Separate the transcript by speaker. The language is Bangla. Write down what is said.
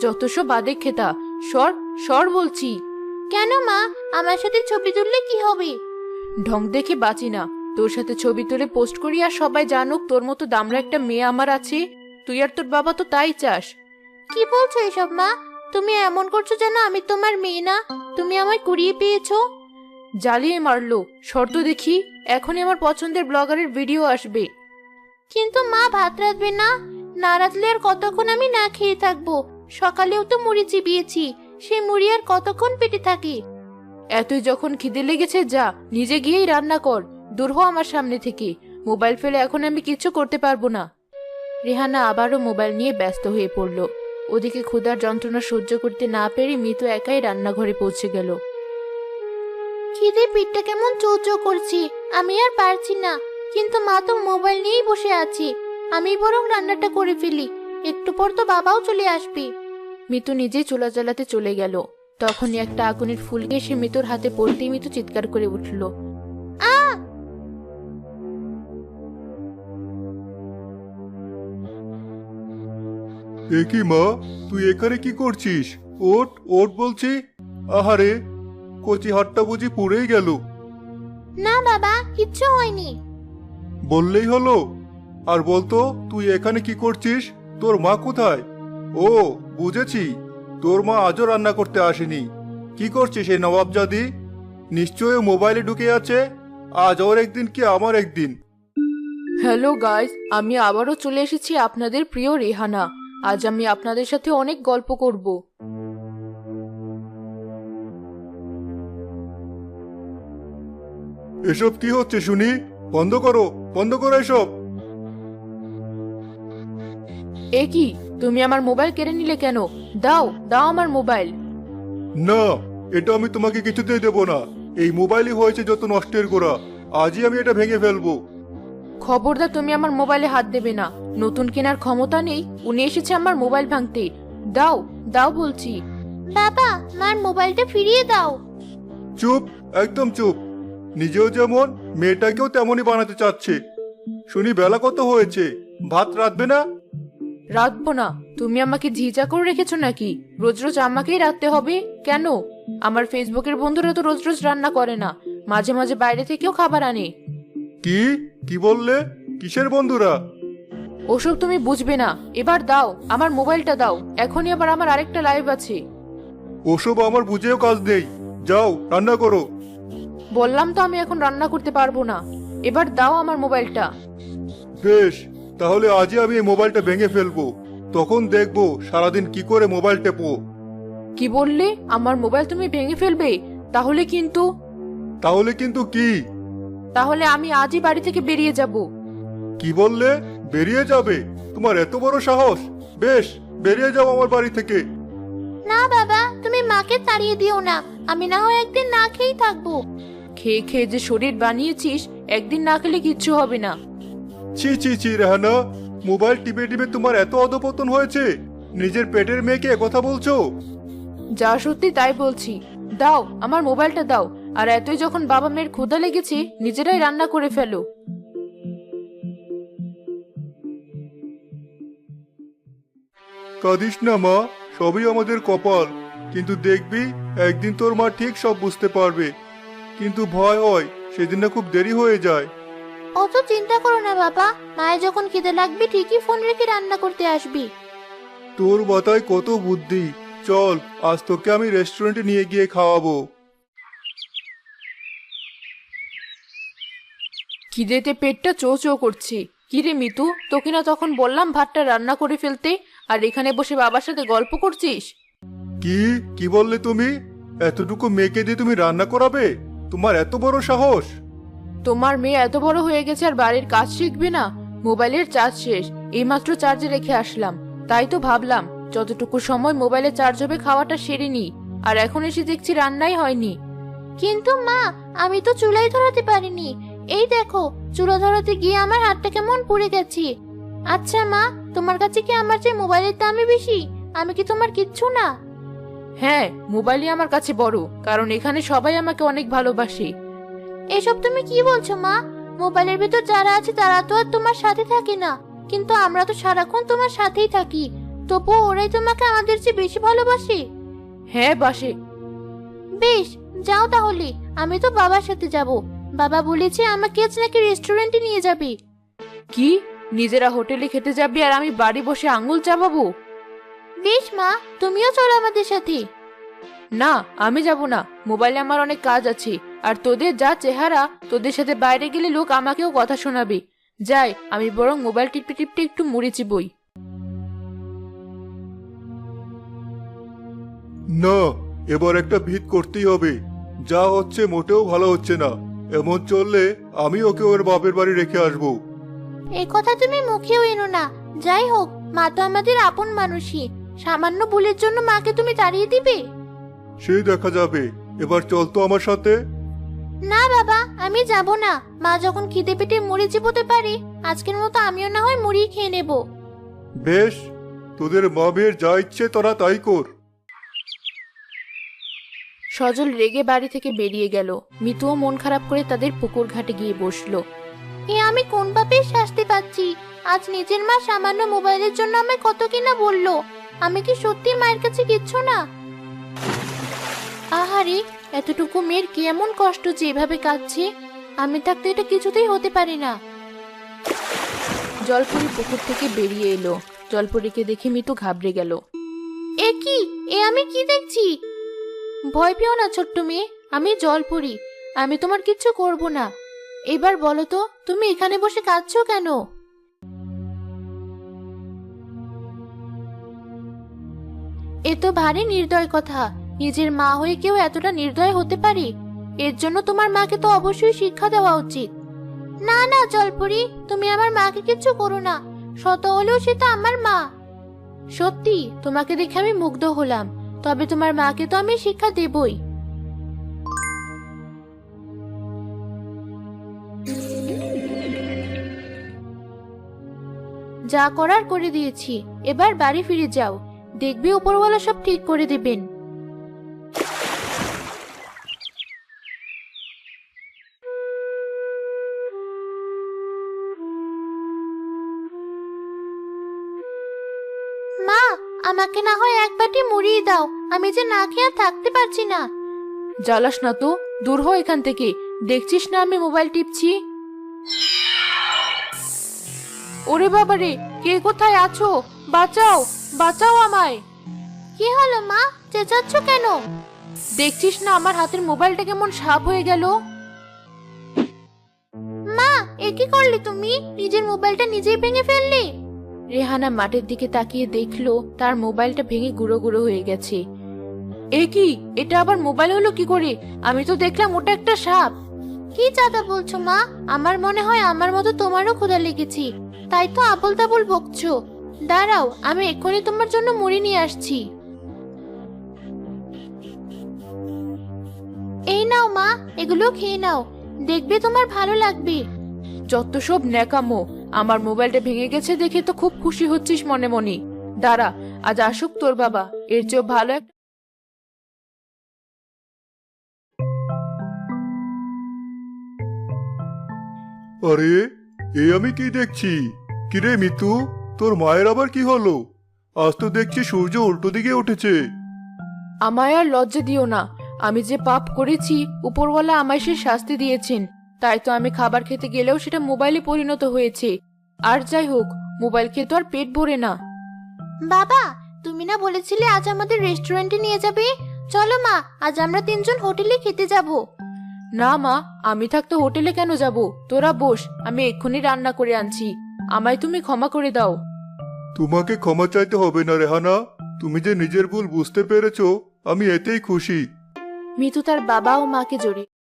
Speaker 1: যত সব বাদে খেতা, সর সর বলছি।
Speaker 2: কেন মা, আমার সাথে ছবি তুললে কি হবে?
Speaker 1: ঢং দেখে বাঁচি না, তোর সাথে ছবি তুলে পোস্ট করি আর সবাই জানুক তোর মতো দামড়া একটা মেয়ে আমার আছে। তুই আর তোর বাবা তো তাই চাস।
Speaker 2: কি বলছো এসব মা? তুমি এমন করছো যেন আমি তোমার মেয়ে না। তুমি আমায় কুড়িয়ে পেয়েছো।
Speaker 1: জ্বালিয়ে মারলো, শর্ত দেখি। এখনই আমার পছন্দের ব্লগারের ভিডিও আসবে।
Speaker 2: কিন্তু মা, ভাত রাঁধবে না? না রাঁধলে আর কতক্ষণ আমি না খেয়ে থাকবো? সকালেও তো মুড়ি চিবিয়েছি, সেই মুড়ি আর কতক্ষণ পেটে থাকে?
Speaker 1: এতই যখন খিদে লেগেছে, যা নিজে গিয়েই রান্না কর। দূর হ আমার সামনে থেকে। মোবাইল ফেলে এখন আমি কিচ্ছু করতে পারবো না। রেহানা আবারও মোবাইল নিয়ে ব্যস্ত হয়ে পড়ল। ওদিকে ক্ষুধার যন্ত্রণা সহ্য করতে না পেরে মিতু একাই রান্নাঘরে পৌঁছে গেল।
Speaker 2: খিদে পিঠটা কেমন চৌচৌ করছি, আমি আর পারছি না। কিন্তু মা তো মোবাইল নিয়েই বসে আছে। আমি বরং রান্নাটা করে ফেলি, একটু পর তো বাবাও চলে আসবে।
Speaker 1: মিতু নিজেই চুলা জ্বালাতে চলে গেল। তখনই একটা আগুনের ফুলকে এসে মিতুর হাতে পড়তেই মিতু চিৎকার করে উঠল।
Speaker 2: আ
Speaker 3: এ কি মা, তুই এখানে কি করছিস? ওঠ ওঠ বলছি। আহারে, কচি হাতটা বুঝি পুড়েই গেল।
Speaker 2: না বাবা, কিচ্ছু হয়নি।
Speaker 3: বললেই হলো। আর বলতো, তুই এখানে কি করছিস? তোর মা কোথায়? ও, বুঝেছি, তোর মা আজও রান্না করতে আসেনি। কি করছিস এই নবাবজাদি? নিশ্চয়ই মোবাইলে ঢুকে আছে। আজ ওর একদিন কি আমার একদিন।
Speaker 1: হ্যালো গাইস, আমি আবারও চলে এসেছি, আপনাদের প্রিয় রেহানা। আজ আমি আপনাদের সাথে অনেক গল্প করব।
Speaker 3: এসব কি হচ্ছে শুনি? বন্ধ করো, বন্ধ করো এসব।
Speaker 1: এ কি, তুমি আমার মোবাইল কেড়ে নিলে কেন? দাও দাও আমার মোবাইল।
Speaker 3: না, এটা আমি তোমাকে কিছুতেই দেব না। এই মোবাইলই হয়েছে যত নষ্টের গোড়া। আজই আমি এটা ভেঙে ফেলবো।
Speaker 1: খবরদার, তুমি আমার মোবাইলে হাত দেবে না। নতুন কেনার ক্ষমতা নেই, উনি এসেছে আমার মোবাইল ভাঙতে। দাও দাও বলছি।
Speaker 2: বাবা, মার মোবাইলটা ফিরিয়ে দাও।
Speaker 3: চুপ, একদম চুপ। নিজেও যেমন, মেয়েটাকেও তেমনই বানাতে চাচ্ছে। শুনি বেলা কত হয়েছে, ভাত রাঁধবে না?
Speaker 1: রাঁধবো না? তুমি আমাকে ঝিঝা করে রেখেছো নাকি? রোজ রোজ আমাকেই রাঁধতে হবে কেন? আমার ফেসবুকের বন্ধুরা তো রোজ রোজ রান্না করে না, মাঝে মাঝে বাইরে থেকেও খাবার আনে।
Speaker 3: কি কি বললে? কিসের বন্ধুরা?
Speaker 1: ওসব তুমি বুঝবে না। এবার দাও, আমার মোবাইলটা দাও। এখনই আবার আমার আরেকটা লাইভ আছে।
Speaker 3: ওসব আমার বুঝেও কাজ নেই। যাও রান্না করো।
Speaker 1: বললাম তো আমি এখন রান্না করতে পারবো না। এবার দাও আমার মোবাইলটা।
Speaker 3: বেশ, তাহলে আজই আমি এই মোবাইলটা ভেঙে ফেলবো। তখন দেখবো সারাদিন কি করে মোবাইল টেপো।
Speaker 1: কি বললে? আমার মোবাইল তুমি ভেঙে ফেলবে? তাহলে কিন্তু
Speaker 3: তাহলে কিন্তু কি?
Speaker 1: তাহলে আমি আজই বাড়ি থেকে বেরিয়ে যাব।
Speaker 3: কি বললে? বেরিয়ে যাবে? তোমার এত বড় সাহস! বেশ, বেরিয়ে যাও আমার বাড়ি থেকে।
Speaker 2: না বাবা, তুমি মাকে তাড়িয়ে দিও না। আমি না হয় একদিন না খেয়েই থাকবো।
Speaker 1: খেয়ে খেয়ে যে শরীর বানিয়েছিস, একদিন না খেলে কিচ্ছু হবে না।
Speaker 3: ছি ছি ছি রেহানা, মোবাইল টিপে টিপে তোমার এত অধপতন হয়েছে? নিজের পেটের মেয়েকে একথা বলছো?
Speaker 1: যা সত্যি তাই বলছি। দাও আমার মোবাইলটা দাও। আর এতই যখন বাবা মেয়ের ক্ষুধা লেগেছে, নিজেরাই রান্না করে ফেলো।
Speaker 3: কাঁদিস না মা, সবই আমাদের কপাল। কিন্তু দেখবি, একদিন তোর মা ঠিক সব বুঝতে পারবে। কিন্তু ভয় হয় সেদিন না খুব দেরি হয়ে যায়।
Speaker 2: অত চিন্তা করো না বাবা, মায়ের যখন খিদে লাগবে ঠিকই ফোন রেখে রান্না করতে আসবি।
Speaker 3: তোর মাথায় কত বুদ্ধি। চল, আজ তোকে আমি রেস্টুরেন্টে নিয়ে গিয়ে খাওয়াবো।
Speaker 1: খিদেতে পেটটা চো চো করছে। কিরে মিতু, তোকে না তখন বললাম ভাতটা রান্না করে ফেলতে, আর এখানে বসে বাবার সাথে গল্প করছিস?
Speaker 3: কি কি বললে তুমি? এতটুকু মেয়েকে দিয়ে তুমি রান্না করাবে? তোমার এত বড় সাহস!
Speaker 1: তোমার মেয়ে এত বড় হয়ে গেছে আর বাড়ির কাজ শিখবে না? মোবাইলের চার্জ শেষ, এইমাত্র চার্জে রেখে আসলাম। তাই তো ভাবলাম যতটুকু সময় মোবাইলে চার্জ হবে খাওয়াটা সেরে নি। আর এখন এসে দেখছি রান্নাই হয়নি।
Speaker 2: কিন্তু মা, আমি তো চুলাই ধরাতে পারিনি। এই দেখো, চুলা ধরাতে গিয়ে আমার হাতটা কেমন পুড়ে গেছে। আচ্ছা মা, তোমার কাছে কি আমার যে মোবাইলের দামই বেশি? আমি কি তোমার কিচ্ছু না?
Speaker 1: হ্যাঁ, মোবাইলই আমার কাছে বড়, কারণ এখানে সবাই আমাকে অনেক ভালোবাসে।
Speaker 2: এসব তুমি কি বলছো মা? মোবাইলের ভিতর যারা আছে তারা তো আর তোমার সাথে থাকে না, কিন্তু আমরা তো সারাক্ষণ তোমার সাথেই থাকি। তবুও ওরাই তোমাকে আমাদের চেয়ে বেশি ভালোবাসে।
Speaker 1: হ্যাঁ বাসে।
Speaker 2: বেশ, যাও তাহলে। আমি তো বাবার সাথে যাব। বাবা বলেছে আমাকে আজ নাকি রেস্টুরেন্টে নিয়ে যাবে।
Speaker 1: কি, নিজেরা হোটেলে খেতে যাবি আর আমি বাড়ি বসে আঙ্গুল চাবাবো?
Speaker 2: বেশ মা, তুমিও চলো আমাদের সাথে।
Speaker 1: না, আমি যাব না। মোবাইলে আমার অনেক কাজ আছে। আর তোদের যা চেহারা, তোদের সাথে বাইরে গেলে লোক আমাকেও কথা শোনাবে। যাই, আমি বরং মোবাইল টিপতে টিপতে একটু মুড়ি চিবই।
Speaker 3: না, এবার একটা ভিত করতেই হবে। যা হচ্ছে মোটেও ভালো হচ্ছে না। এমন চললে আমি ওকে ওর বাপের বাড়ি রেখে আসবো।
Speaker 2: এই কথা তুমি মুখেও এনো না। যাই হোক, মা তো আমাদের আপন মানুষই। সামান্য ভুলের জন্য মাকে তুমি তাড়িয়ে দিবে?
Speaker 3: সেই দেখা যাবে। এবার চল তো আমার সাথে।
Speaker 2: না বাবা, আমি যাব না। মা যখন খিদে পেটে মুড়ি চিবোতে পারে, আজকের মতো আমিও না হয় মুড়ি খেয়ে নেব।
Speaker 3: বেশ, তোদের মা মেয়ের যা ইচ্ছে তোরা তাই কর।
Speaker 1: সজল রেগে বাড়ি থেকে বেরিয়ে গেল। মিতুও মন খারাপ করে তাদের পুকুর ঘাটে গিয়ে বসলো।
Speaker 2: এ আমি কোন পাপের শাস্তি পাচ্ছি? আজ নিজের মা সামান্য মোবাইলের জন্য আমায় কত কিনা বললো। আমি কি সত্যি মায়ের কাছে কিচ্ছু না?
Speaker 1: আহারে, এতটুকু মেয়ের কি এমন কষ্ট যে এভাবে কাঁদছে? আমি থাকতে এটা কিছুতেই হতে পারে না। জলপরি পুকুর থেকে বেরিয়ে এলো। জলপরীকে দেখে মিতু ঘাবড়ে গেল।
Speaker 2: এ কি? এ আমি কি দেখছি?
Speaker 1: ভয় পেও না ছোট্ট মেয়ে, আমি জলপরি। আমি তোমার কিচ্ছু করব না। এবার বলো তো, তুমি এখানে বসে কাঁদছো কেন? এ তো ভারী নির্দয় কথা। নিজের মা হয়ে কেউ এতটা নির্দয় হতে পারে? এর জন্য তোমার মাকে তো অবশ্যই শিক্ষা দেওয়া উচিত।
Speaker 2: না না জলপরি, তুমি আমার মাকে কিচ্ছু করো না। শত হলেও সে তো আমার মা।
Speaker 1: সত্যি, তোমাকে দেখে আমি মুগ্ধ হলাম। তবে তোমার মাকে তো আমি শিক্ষা দেবই। যা করার করে দিয়েছি, এবার বাড়ি ফিরে যাও। দেখবে উপরওয়ালা সব ঠিক করে দেবেন।
Speaker 2: মা, আমাকে না হয় এক বাটি মুড়ি দাও। আমি যে না খেয়ে আর থাকতে পারছি না।
Speaker 1: জ্বালাস না তো, দূর হ এখান থেকে। দেখছিস না আমি মোবাইল টিপছি? ওরে বাবারে, কে কোথায় আছো? বাঁচাও, বাঁচাও আমায়।
Speaker 2: কি হলো মা, চেঁচাচ্ছ কেন?
Speaker 1: দেখছিস না আমার হাতের মোবাইলটা কেমন সাপ হয়ে গেল?
Speaker 2: মা, এ কি করলে তুমি? নিজের মোবাইলটা নিজেই ভেঙে ফেললে?
Speaker 1: রেহানা মাঠের দিকে তাকিয়ে দেখলো তার মোবাইলটা ভেঙে গুঁড়ো গুঁড়ো হয়ে গেছে। এ কি, এটা আবার মোবাইল হলো কি করে? আমি তো দেখলাম ওটা একটা সাপ।
Speaker 2: কি চাঁদা বলছো মা? আমার মনে হয় আমার মতো তোমারও ক্ষুধা লেগেছে, তাই তো আবল তাবল বকছো। দাঁড়াও, আমি এক্ষুনি তোমার জন্য মুড়ি নিয়ে আসছি। এই নাও মা, এগুলো খেয়ে নাও। দেখবে তোমার ভালো লাগবে।
Speaker 1: যত সব ন্যাকামো। আমার মোবাইলটা ভেঙে গেছে দেখে তো খুব খুশি হচ্ছিস মনে মনে। দাঁড়া, আজ আসুক তোর বাবা। এর চেয়েও ভালো একটা।
Speaker 3: আরে, এ আমি কি দেখছি? কিরে মিতু, তোর মায়ের আবার কি হলো? আজ তো দেখছি সূর্য উল্টো দিকে উঠেছে।
Speaker 1: আমায় আর লজ্জা দিও না। আমি যে পাপ করেছি, উপরওয়ালা আমায় সে শাস্তি দিয়েছেন। তাই তো আমি খাবার খেতে গেলেও সেটা মোবাইলে পরিণত হয়েছে। আর যাই হোক, মোবাইল খেয়ে তো আর পেট ভরে না।
Speaker 2: বাবা, তুমি না বলেছিলে আজ আমাদের রেস্টুরেন্টে নিয়ে যাবে? চলো মা, আজ আমরা তিনজন হোটেলে খেতে যাব।
Speaker 1: না মা, আমি থাকতে হোটেলে কেন যাব? তোরা বস, আমি এক্ষুনি রান্না করে আনছি। আমায় তুমি ক্ষমা করে দাও।
Speaker 3: তোমাকে ক্ষমা চাইতে হবে না রেহানা। তুমি যে নিজের ভুল বুঝতে পেরেছো, আমি এতেই খুশি।
Speaker 1: মিতু তার বাবা ও মাকে জড়িয়ে